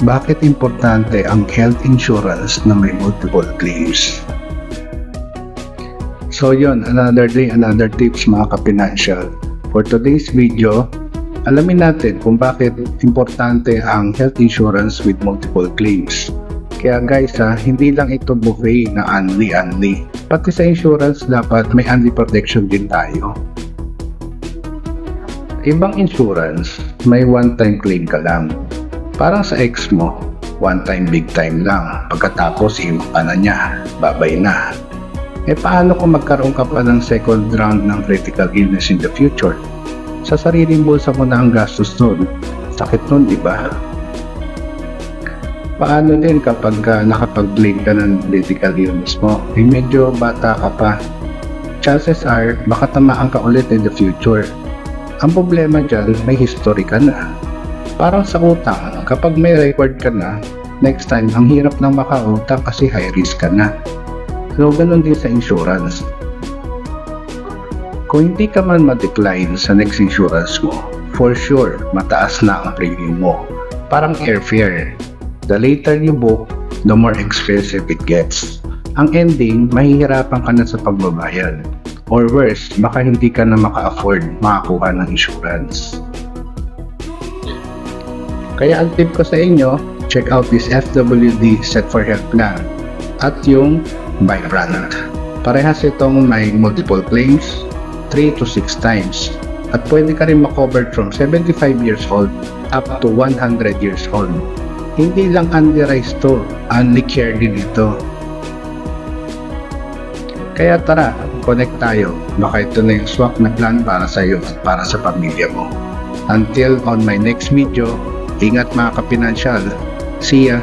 Bakit importante ang health insurance na may multiple claims? So yun, another day, another tips mga ka-financial. For today's video, alamin natin kung bakit importante ang health insurance with multiple claims. Kaya guys hindi lang ito buffet na only. Pati sa insurance dapat may only protection din tayo. Ibang insurance, may one-time claim ka lang. Parang sa ex mo, one time big time lang. Pagkatapos na niya, babay na. Paano kung magkaroon ka pa ng second round ng critical illness in the future? Sa sariling bulsa mo na ang gastos nun. Sakit nun, di ba? Paano din kapag nakapag-claim ka ng critical illness mo? Medyo bata ka pa. Chances are, baka tamaan ka ulit in the future. Ang problema dyan, may history ka na. Parang sa utang, kapag may record ka na, next time, ang hirap nang makautang kasi high risk ka na. So, ganun din sa insurance. Kung hindi ka man ma-decline sa next insurance mo, for sure, mataas na ang premium mo. Parang airfare. The later you book, the more expensive it gets. Ang ending, mahihirapan ka na sa pagbabayad. Or worse, baka hindi ka na maka-afford makakuha ng insurance. Kaya ang tip ko sa inyo, check out this FWD Set for Health Plan at yung by brand. Parehas itong may multiple claims, 3 to 6 times. At pwede ka rin makovered from 75 years old up to 100 years old. Hindi lang underwrite to, only care din ito. Kaya tara, connect tayo. Baka ito na yung swak na plan para sa iyo at para sa pamilya mo. Until on my next video, ingat mga ka-financial. See ya!